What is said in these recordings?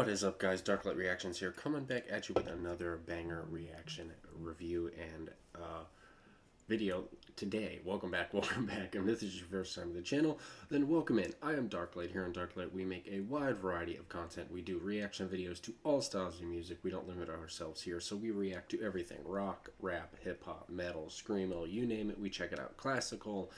What is up, guys? Darklight Reactions here, coming back at you with another banger reaction, review, and video today. Welcome back, welcome back. And if this is your first time to the channel, then welcome in. I am Darklight. Here on Darklight, we make a wide variety of content. We do reaction videos to all styles of music. We don't limit ourselves here, so we react to everything: rock, rap, hip-hop, metal, screamo, you name it, we check it out. Classical,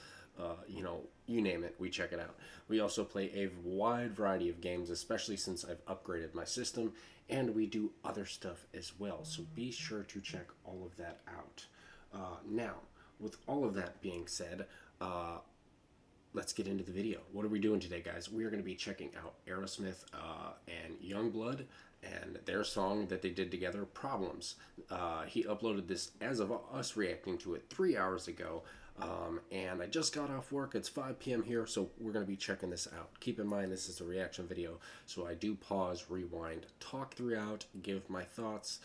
you name it, we check it out. We also play a wide variety of games, especially since I've upgraded my system, and we do other stuff as well, so be sure to check all of that out. Now, with all of that being said, let's get into the video. What are we doing today, guys? We are going to be checking out Aerosmith and YUNGBLUD and their song that they did together, Problems. He uploaded this as of us reacting to it 3 hours ago. And I just got off work. It's 5 p.m. here, so we're going to be checking this out. Keep in mind, this is a reaction video, so I do pause, rewind, talk throughout, give my thoughts,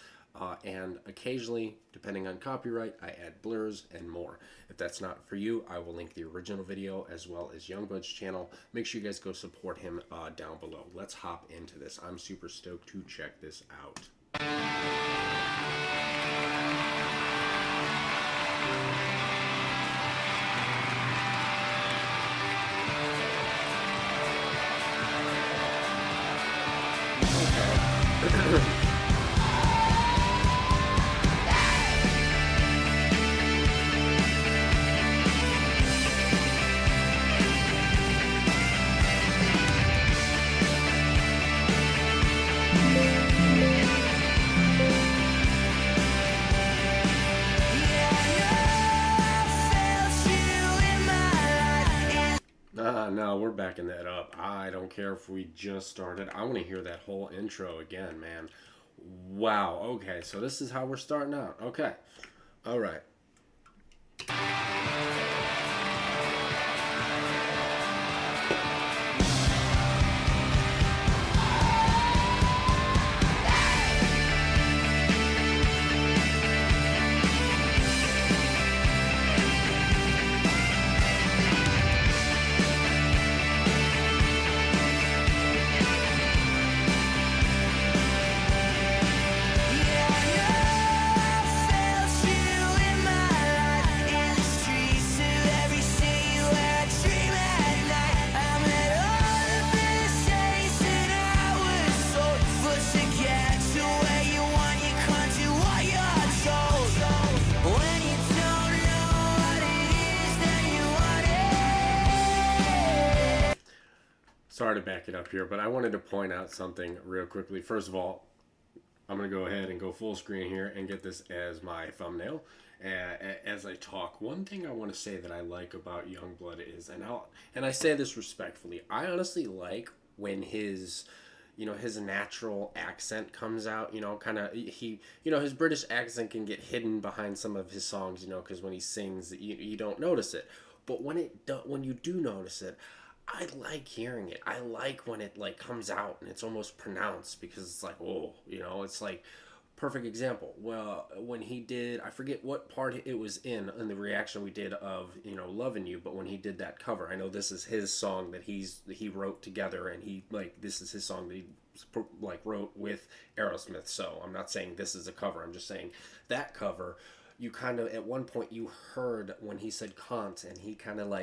and occasionally, depending on copyright, I add blurs and more. If that's not for you, I will link the original video as well as YUNGBLUD's channel. Make sure you guys go support him down below. Let's hop into this. I'm super stoked to check this out. No, we're backing that up. I don't care if we just started. I want to hear that whole intro again, man. Wow. Okay, so this is how we're starting out. Okay. All right. Sorry to back it up here, but I wanted to point out something real quickly. First of all, I'm going to go ahead and go full screen here and get this as my thumbnail as I talk. One thing I want to say that I like about YUNGBLUD is, and I say this respectfully, I honestly like when his natural accent comes out, his British accent can get hidden behind some of his songs, because when he sings, you don't notice it. But when you do notice it, I like hearing it. I like when it comes out and it's almost pronounced, because it's like, oh, it's like, perfect example. Well, when he did, I forget what part it was in the reaction we did of, Loving You, but when he did that cover, I know this is his song that he wrote together, and this is his song that he wrote with Aerosmith. So I'm not saying this is a cover. I'm just saying that cover, you kind of, at one point you heard when he said Kant, and he kind of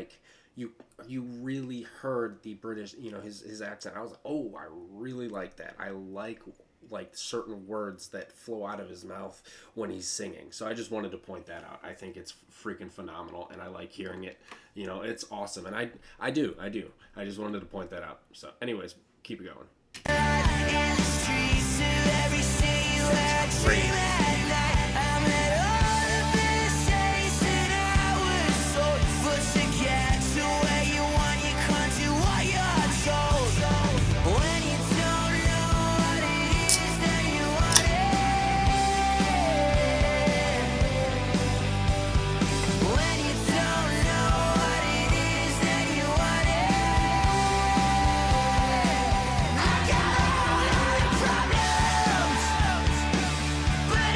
you really heard the British, his accent. I was like, oh, I really like that. I like certain words that flow out of his mouth when he's singing. So I just wanted to point that out. I think it's freaking phenomenal, and I like hearing it. It's awesome, and I do. I just wanted to point that out. So anyways, keep it going. Great. But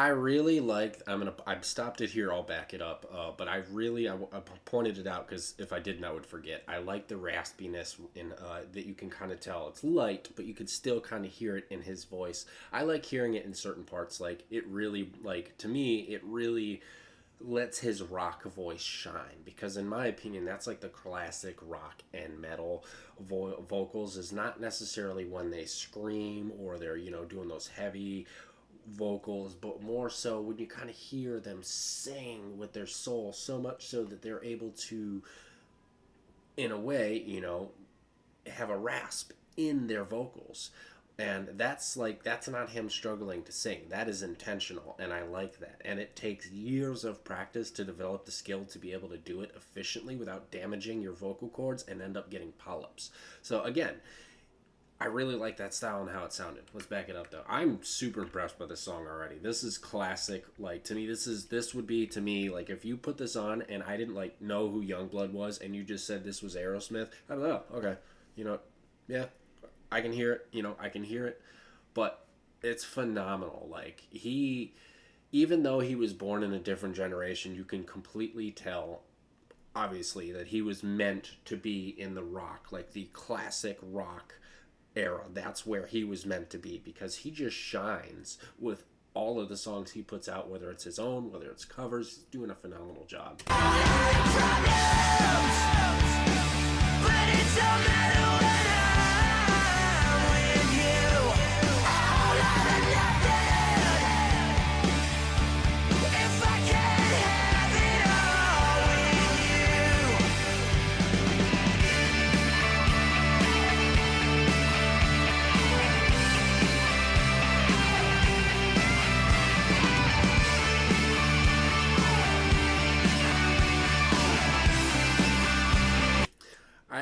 I really like. I've stopped it here. I'll back it up. But I pointed it out because if I didn't, I would forget. I like the raspiness in that you can kind of tell. It's light, but you could still kind of hear it in his voice. I like hearing it in certain parts. Like it really, like to me, it really lets his rock voice shine because in my opinion that's like the classic rock and metal vocals is not necessarily when they scream or they're doing those heavy vocals, but more so when you kind of hear them sing with their soul, so much so that they're able to, in a way, have a rasp in their vocals. And that's not him struggling to sing. That is intentional, and I like that. And it takes years of practice to develop the skill to be able to do it efficiently without damaging your vocal cords and end up getting polyps. So again, I really like that style and how it sounded. Let's back it up though. I'm super impressed by this song already. This is classic. Like to me, this would be to me like if you put this on and I didn't like know who Youngblood was and you just said this was Aerosmith, I don't know. Okay, yeah, I can hear it. I can hear it, but it's phenomenal. Like even though he was born in a different generation, you can completely tell obviously that he was meant to be in the rock, like the classic rock era. That's where he was meant to be because he just shines with all of the songs he puts out, whether it's his own, whether it's covers. He's doing a phenomenal job.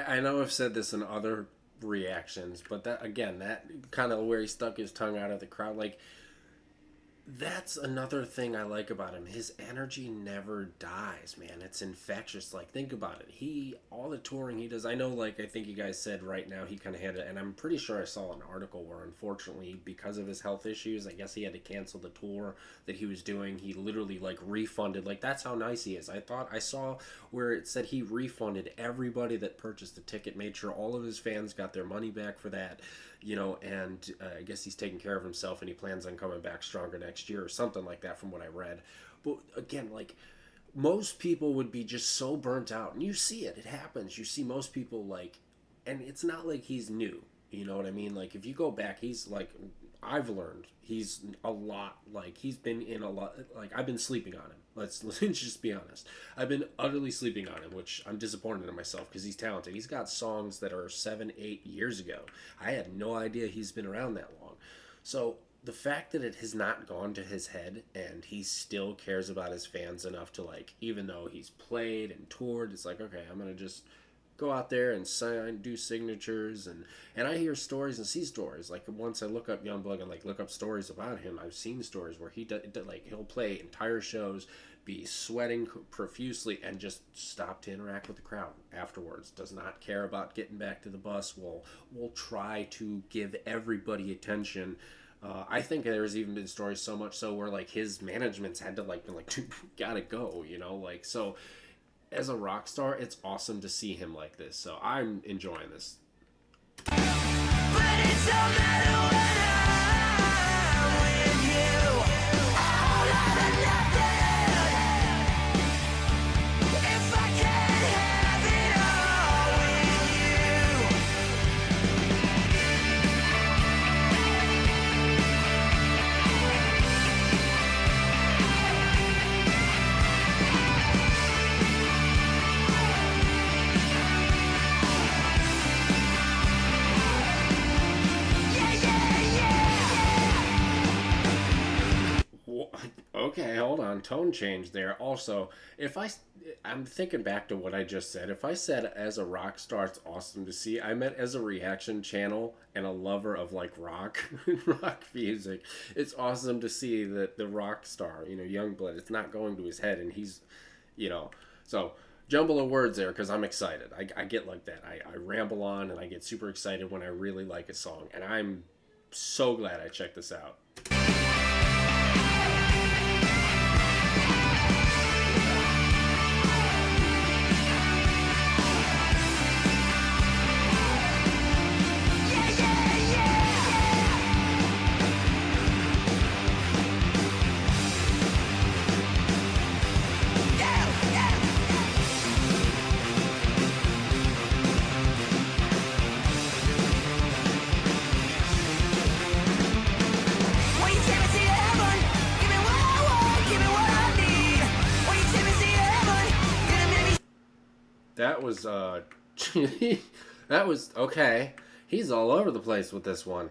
I know I've said this in other reactions, but that again, that kind of where he stuck his tongue out at the crowd, like that's another thing I like about him. His energy never dies, man. It's infectious. Like, think about it. All the touring he does, I know, like, I think you guys said right now he kind of had it, and I'm pretty sure I saw an article where, unfortunately, because of his health issues, I guess he had to cancel the tour that he was doing. He literally, like, refunded. Like, that's how nice he is. I saw where it said he refunded everybody that purchased the ticket, made sure all of his fans got their money back for that. And I guess he's taking care of himself and he plans on coming back stronger next year or something like that from what I read. But again, like most people would be just so burnt out, and you see it happens. You see most people like, and it's not like he's new, you know what I mean? Like if you go back, he's like, I've learned he's a lot, like he's been in a lot, like I've been sleeping on him. Let's just be honest. I've been utterly sleeping on him, which I'm disappointed in myself because he's talented. He's got songs that are 7-8 years ago. I had no idea he's been around that long. So the fact that it has not gone to his head and he still cares about his fans enough to like, even though he's played and toured, it's like, okay, I'm going to just go out there and do signatures, and I hear stories and see stories. Like once I look up Youngblood and like look up stories about him, I've seen stories where like he'll play entire shows, be sweating profusely, and just stop to interact with the crowd afterwards. Does not care about getting back to the bus. Will try to give everybody attention. I think there's even been stories so much so where like his management's had to like be like, dude, gotta go, like so. As a rock star, it's awesome to see him like this. So I'm enjoying this. But it's no matter when I'm with you. All out of nothing. If I can't have it all with you. Okay, hold on. Tone change there. Also, I'm thinking back to what I just said. If I said as a rock star, it's awesome to see, I meant as a reaction channel and a lover of like rock music. It's awesome to see that the rock star, Youngblood, it's not going to his head, and he's, so jumble of words there because I'm excited. I get like that. I ramble on and I get super excited when I really like a song, and I'm so glad I checked this out. that was that was okay. He's all over the place with this one.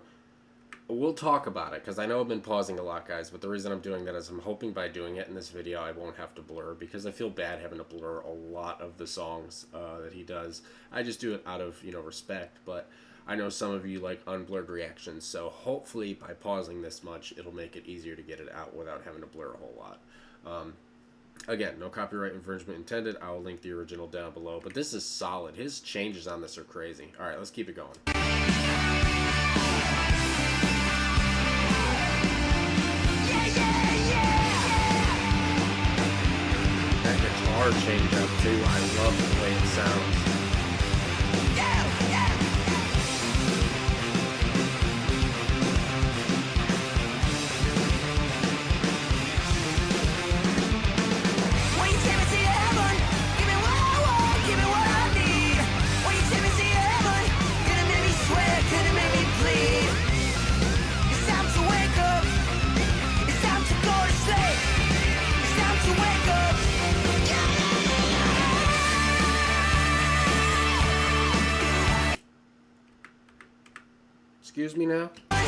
We'll talk about it, because I know I've been pausing a lot, guys, but the reason I'm doing that is I'm hoping by doing it in this video I won't have to blur, because I feel bad having to blur a lot of the songs that he does. I just do it out of, respect, but I know some of you like unblurred reactions, so hopefully by pausing this much, it'll make it easier to get it out without having to blur a whole lot. Again, no copyright infringement intended. I will link the original down below, but this is solid. His changes on this are crazy. All right, let's keep it going. Guitar change up too. I love the way it sounds. Excuse me now? I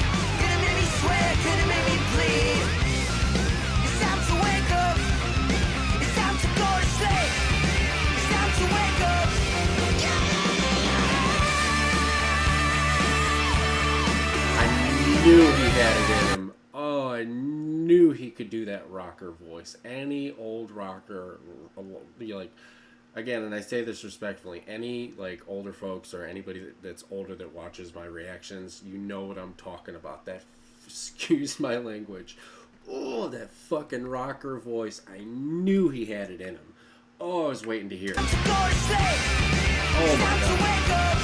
knew he had it in him. Oh, I knew he could do that rocker voice. Any old rocker, again, and I say this respectfully, any older folks or anybody that's older that watches my reactions, you know what I'm talking about. That, excuse my language, oh, that fucking rocker voice. I knew he had it in him. Oh, I was waiting to hear it. Oh my God.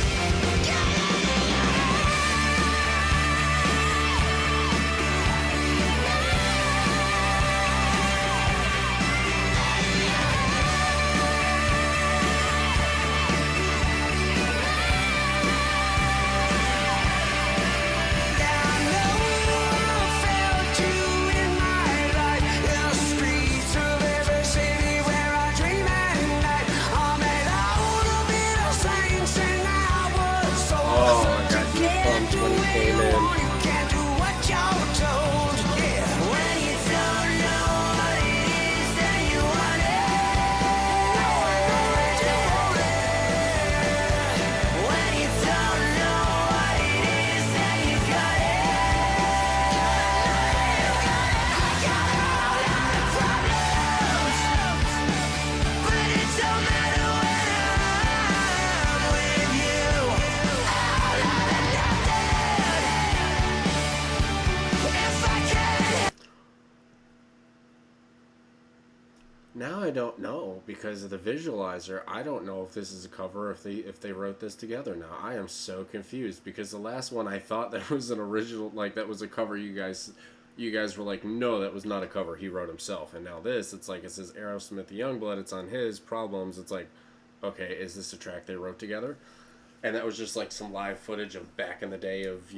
Now I don't know, because of the visualizer. I don't know if this is a cover, if they wrote this together. Now I am so confused, because the last one I thought that was an original, that was a cover. You guys were like, no, that was not a cover. He wrote himself. And now this, it's like, it says Aerosmith YUNGBLUD. It's on his Problems. It's like, okay, is this a track they wrote together? And that was just like some live footage of back in the day of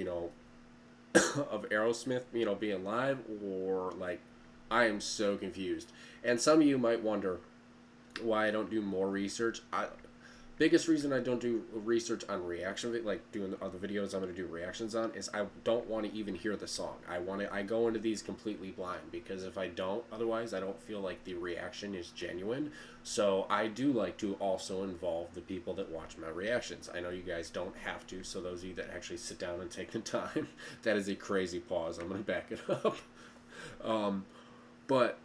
of Aerosmith being live, or I am so confused. And some of you might wonder why I don't do more research. Biggest reason I don't do research on reaction, doing the other videos I'm going to do reactions on, is I don't want to even hear the song. I go into these completely blind, because if I don't, otherwise I don't feel like the reaction is genuine. So I do like to also involve the people that watch my reactions. I know you guys don't have to, so those of you that actually sit down and take the time, that is a crazy pause. I'm going to back it up. But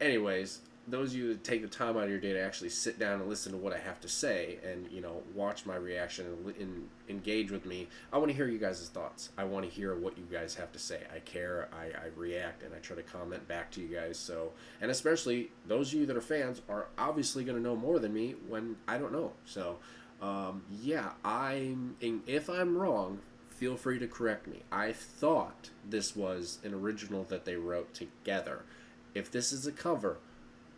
anyways, those of you that take the time out of your day to actually sit down and listen to what I have to say, and watch my reaction and engage with me, I want to hear you guys' thoughts. I want to hear what you guys have to say. I care, I react, and I try to comment back to you guys. So, and especially those of you that are fans are obviously going to know more than me when I don't know. So yeah, if I'm wrong, feel free to correct me. I thought this was an original that they wrote together. If this is a cover,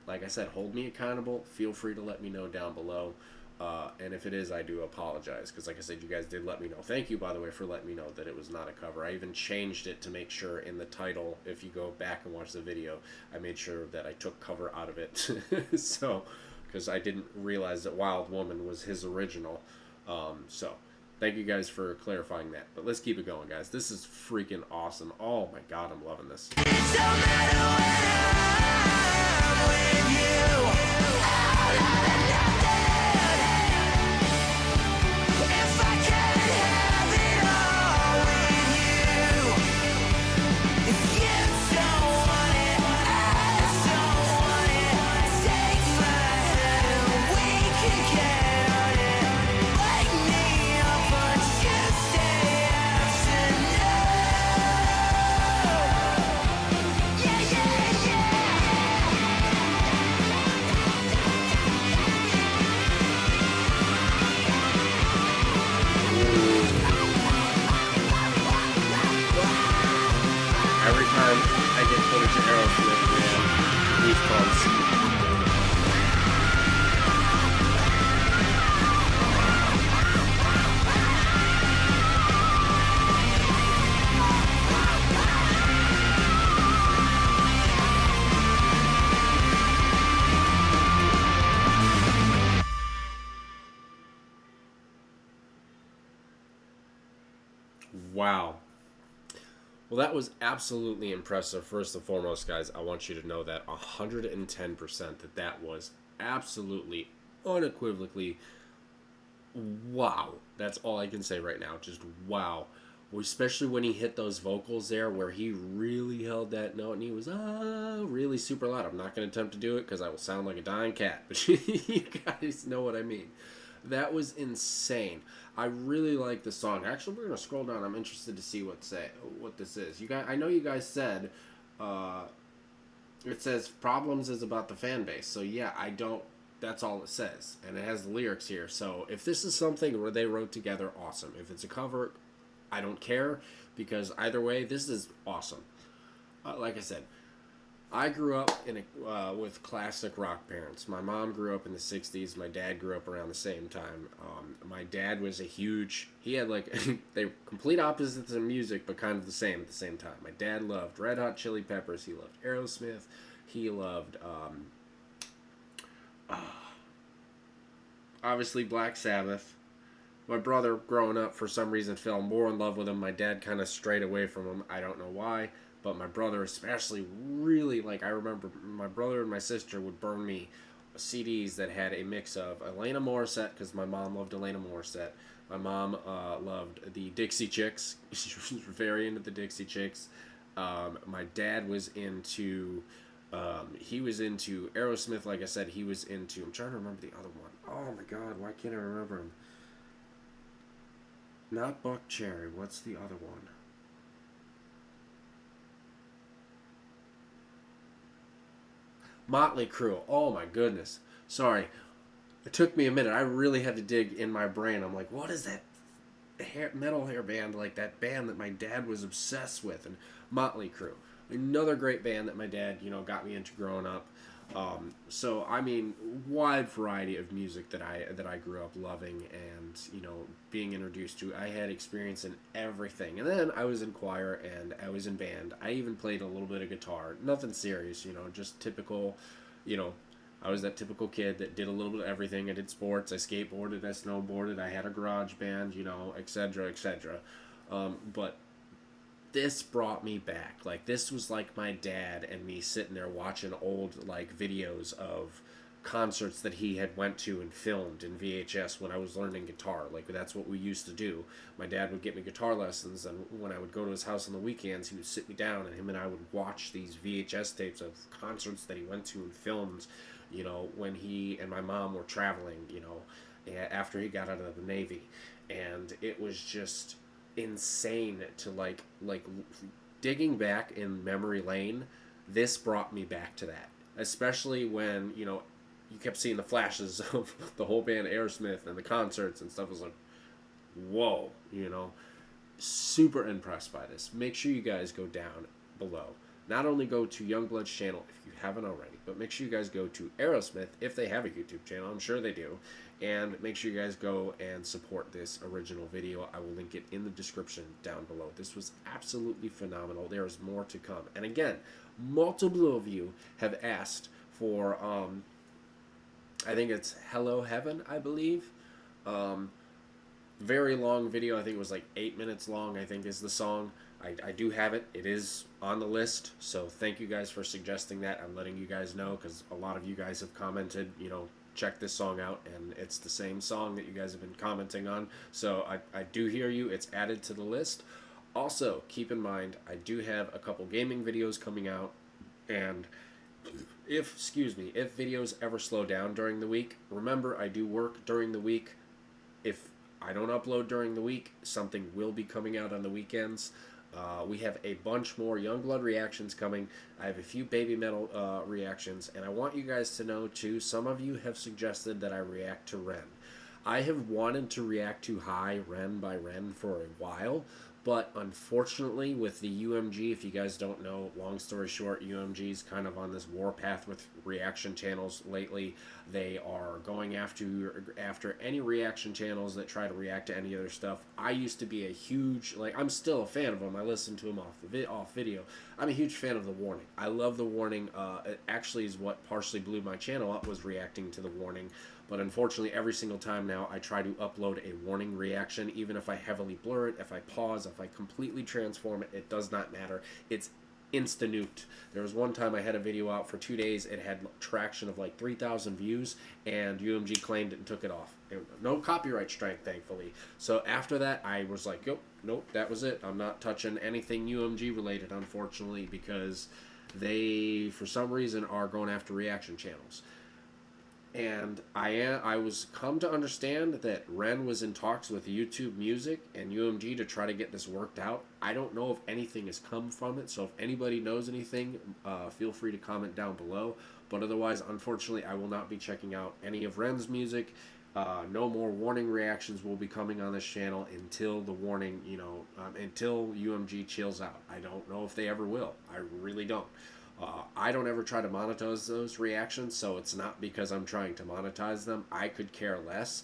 like I said, hold me accountable. Feel free to let me know down below. And if it is, I do apologize, because like I said, you guys did let me know. Thank you, by the way, for letting me know that it was not a cover. I even changed it to make sure in the title, if you go back and watch the video, I made sure that I took cover out of it. So, because I didn't realize that Wild Woman was his original. So thank you guys for clarifying that. But let's keep it going, guys. This is freaking awesome. Oh my god, I'm loving this. Every time I get footage of Aerosmith, man, goosebumps. Wow. Well, that was absolutely impressive. First and foremost, guys, I want you to know that 110% that was absolutely, unequivocally, wow. That's all I can say right now. Just wow. Especially when he hit those vocals there where he really held that note and he was really super loud. I'm not going to attempt to do it because I will sound like a dying cat. But you guys know what I mean. That was insane. I really like the song. Actually, we're gonna scroll down. I'm interested to see what this is. You guys, I know you guys said it says Problems is about the fan base. So yeah, I don't. That's all it says, and it has the lyrics here. So if this is something where they wrote together, awesome. If it's a cover, I don't care because either way, this is awesome. Like I said, I grew up with classic rock parents. My mom grew up in the 60s. My dad grew up around the same time. My dad was he had like, they were complete opposites in music, but kind of the same at the same time. My dad loved Red Hot Chili Peppers. He loved Aerosmith. He loved, obviously, Black Sabbath. My brother, growing up, for some reason, fell more in love with him. My dad kind of strayed away from him. I don't know why. But my brother especially really, like, I remember my brother and my sister would burn me CDs that had a mix of Alaina Morissette, because my mom loved Alaina Morissette. My mom loved the Dixie Chicks. She was very into the Dixie Chicks. My dad was into, he was into Aerosmith, like I said. He was into, I'm trying to remember the other one. Oh my god, why can't I remember him? Not Buck Cherry. What's the other one? Motley Crue. Oh my goodness. Sorry. It took me a minute. I really had to dig in my brain. I'm like, what is that metal hair band? Like that band that my dad was obsessed with. And Motley Crue. Another great band that my dad, got me into growing up. So I mean, wide variety of music that I grew up loving and being introduced to. I had experience in everything, and then I was in choir and I was in band. I even played a little bit of guitar. Nothing serious, just typical. I was that typical kid that did a little bit of everything. I did sports. I skateboarded. I snowboarded. I had a garage band. Etc. Etc. But this brought me back. Like, this was like my dad and me sitting there watching old, like, videos of concerts that he had went to and filmed in VHS when I was learning guitar. Like, that's what we used to do. My dad would get me guitar lessons, and when I would go to his house on the weekends, he would sit me down, and him and I would watch these VHS tapes of concerts that he went to and filmed, when he and my mom were traveling, after he got out of the Navy. And it was just insane to like digging back in memory lane. This brought me back to that, especially when you kept seeing the flashes of the whole band Aerosmith and the concerts and stuff. I was like, whoa, super impressed by this. Make sure you guys go down below. Not only go to Youngblood's channel if you haven't already, but make sure you guys go to Aerosmith if they have a YouTube channel. I'm sure they do. And make sure you guys go and support this original video. I will link it in the description down below. This was absolutely phenomenal. There is more to come. And again, multiple of you have asked for I think it's Hello Heaven, I believe. Um, Very long video. I think it was like 8 minutes long, I think is the song. I do have it. It is on the list. So thank you guys for suggesting that. I'm letting you guys know because a lot of you guys have commented, check this song out. And it's the same song that you guys have been commenting on. So I do hear you. It's added to the list. Also, keep in mind, I do have a couple gaming videos coming out. And if videos ever slow down during the week, remember I do work during the week. If I don't upload during the week, something will be coming out on the weekends. We have a bunch more Youngblood reactions coming. I have a few Baby Metal reactions, and I want you guys to know too, some of you have suggested that I react to Ren. I have wanted to react to High Ren by Ren for a while, but unfortunately with the UMG, if you guys don't know, long story short, UMG's kind of on this warpath with reaction channels lately. They are going after any reaction channels that try to react to any other stuff. I used to be a huge, I'm still a fan of them. I listen to them off video. I'm a huge fan of The Warning. I love The Warning. It actually is what partially blew my channel up, was reacting to The Warning. But unfortunately, every single time now, I try to upload a warning reaction. Even if I heavily blur it, if I pause, if I completely transform it, it does not matter. It's insta-nuked. There was one time I had a video out for 2 days. It had traction of like 3,000 views, and UMG claimed it and took it off. No copyright strike, thankfully. So after that, I was like, nope, that was it. I'm not touching anything UMG related, unfortunately, because they, for some reason, are going after reaction channels. And I was come to understand that Ren was in talks with YouTube Music and UMG to try to get this worked out. I don't know if anything has come from it, so if anybody knows anything, feel free to comment down below. But otherwise, unfortunately, I will not be checking out any of Ren's music. No more warning reactions will be coming on this channel until the warning, until UMG chills out. I don't know if they ever will. I really don't. I don't ever try to monetize those reactions, so it's not because I'm trying to monetize them. I could care less.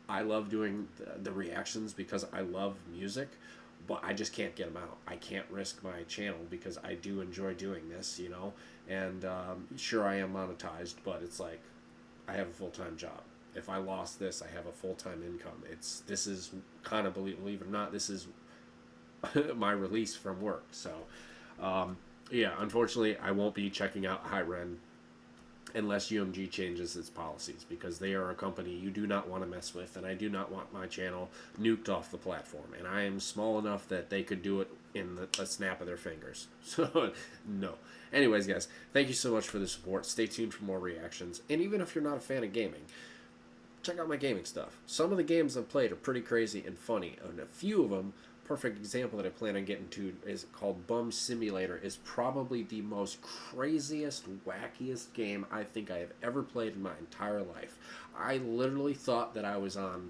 I love doing the reactions because I love music, but I just can't get them out. I can't risk my channel because I do enjoy doing this, and sure, I am monetized, but it's like I have a full-time job. If I lost this, I have a full-time income. This is kind of, believe it or not, this is my release from work. So yeah, unfortunately, I won't be checking out High Ren unless UMG changes its policies, because they are a company you do not want to mess with, and I do not want my channel nuked off the platform. And I am small enough that they could do it in a snap of their fingers. So, no. Anyways, guys, thank you so much for the support. Stay tuned for more reactions. And even if you're not a fan of gaming, check out my gaming stuff. Some of the games I've played are pretty crazy and funny, and a few of them, perfect example that I plan on getting to is called Bum Simulator, is probably the most craziest, wackiest game I think I have ever played in my entire life. I literally thought that I was on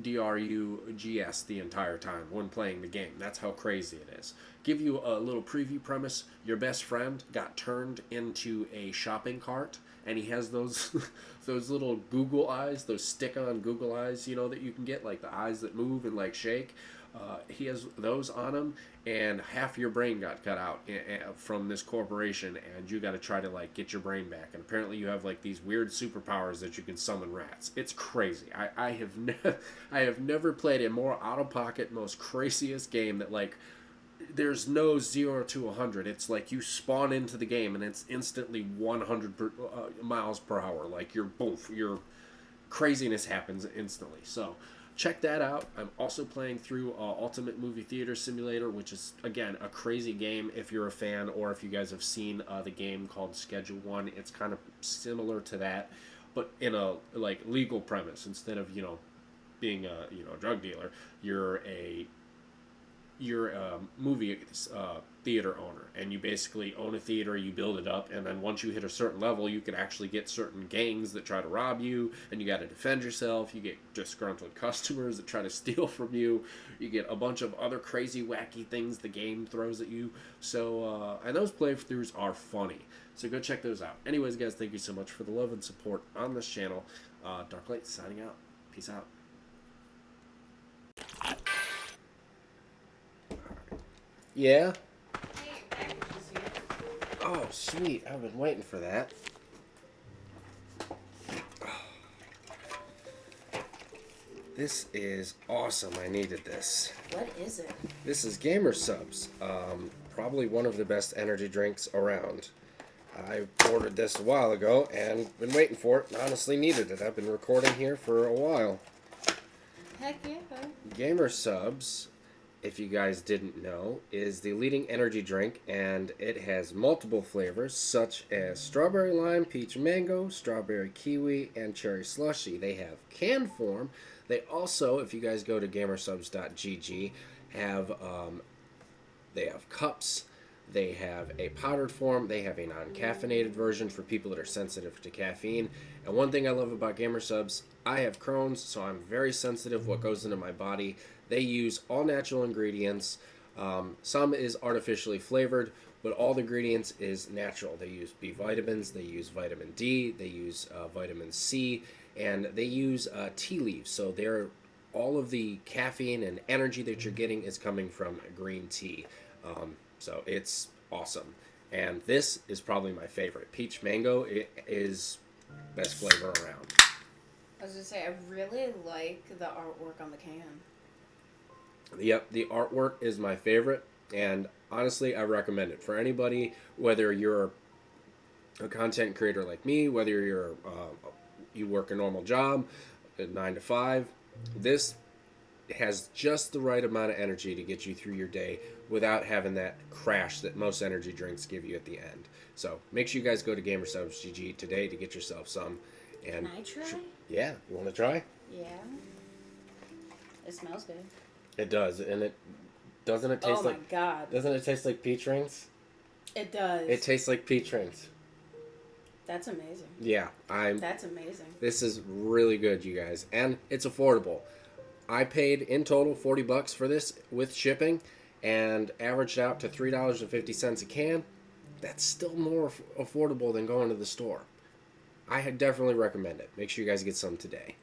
DRUGS the entire time when playing the game. That's how crazy it is. Give you a little preview premise. Your best friend got turned into a shopping cart, and he has those those little Google eyes, those stick-on Google eyes, that you can get, like the eyes that move and like shake. He has those on him, and half your brain got cut out from this corporation, and you got to try to like get your brain back. And apparently, you have like these weird superpowers that you can summon rats. It's crazy. I have never played a more out of pocket, most craziest game that like. There's no 0 to 100. It's like you spawn into the game and it's instantly 100 miles per hour. Like your craziness happens instantly. So check that out. I'm also playing through Ultimate Movie Theater Simulator, which is, again, a crazy game if you're a fan, or if you guys have seen the game called Schedule 1. It's kind of similar to that, but in a like legal premise. Instead of being a drug dealer, you're a movie theater owner, and you basically own a theater. You build it up, and then once you hit a certain level, you can actually get certain gangs that try to rob you, and you got to defend yourself. You get disgruntled customers that try to steal from you. You get a bunch of other crazy, wacky things the game throws at you. So and those playthroughs are funny, so go check those out. Anyways, guys, thank you so much for the love and support on this channel. Darklight signing out. Peace out. Yeah? Oh, sweet. I've been waiting for that. This is awesome. I needed this. What is it? This is Gamer Subs. Probably one of the best energy drinks around. I ordered this a while ago and been waiting for it and honestly needed it. I've been recording here for a while. Heck yeah. Gamer Subs, if you guys didn't know, is the leading energy drink, and it has multiple flavors such as strawberry lime, peach mango, strawberry kiwi, and cherry slushy. They have canned form. They also, if you guys go to gamersubs.gg, they have cups. They have a powdered form. They have a non-caffeinated version for people that are sensitive to caffeine. And one thing I love about Gamer Subs, I have Crohn's, so I'm very sensitive what goes into my body. They use all natural ingredients. Some is artificially flavored, but all the ingredients is natural. They use B vitamins, they use vitamin D, they use vitamin C, and they use tea leaves. So all of the caffeine and energy that you're getting is coming from green tea. So it's awesome. And this is probably my favorite. Peach mango, it is best flavor around. I was going to say, I really like the artwork on the can. Yep, the artwork is my favorite, and honestly, I recommend it for anybody, whether you're a content creator like me, whether you work a normal job, 9 to 5. This has just the right amount of energy to get you through your day without having that crash that most energy drinks give you at the end. So make sure you guys go to GamerSubs.gg today to get yourself some. And Can I try? Yeah, you want to try? Yeah. It smells good. It does, and it doesn't it taste like. Oh my god! Doesn't it taste like peach rings? It does. It tastes like peach rings. That's amazing. Yeah, That's amazing. This is really good, you guys, and it's affordable. I paid in total $40 for this with shipping, and averaged out to $3.50 a can. That's still more affordable than going to the store. I definitely recommend it. Make sure you guys get some today.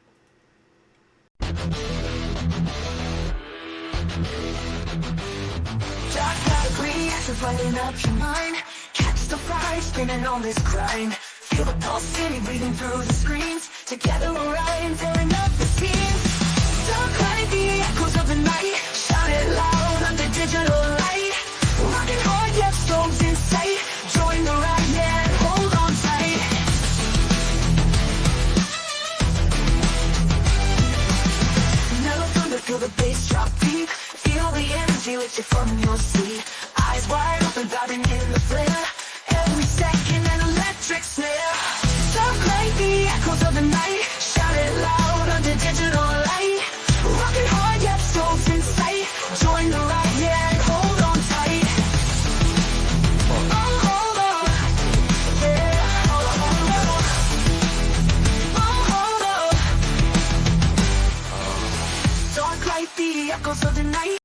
Dark category, lighting up your mind. Catch the fire, spinning on this grind. Feel the pulse city breathing through the screens. Together we're riding, tearing up the scenes. Dark light, the echoes of the night. Shout it loud under digital light. Rocking hard, yet storms in sight. Join the ride, yeah, hold on tight. Mellow thunder, feel the bass drop deep. Feel the energy lift you from your seat. Eyes wide open, diving in the flare. Every second an electric snare. Dark light, the echoes of the night. Shout it loud under digital light. Rocking hard, yet storms in sight. Join the ride, yeah, hold on tight. Oh, hold on. Yeah, hold on. Oh, hold on. Dark light, the echoes of the night.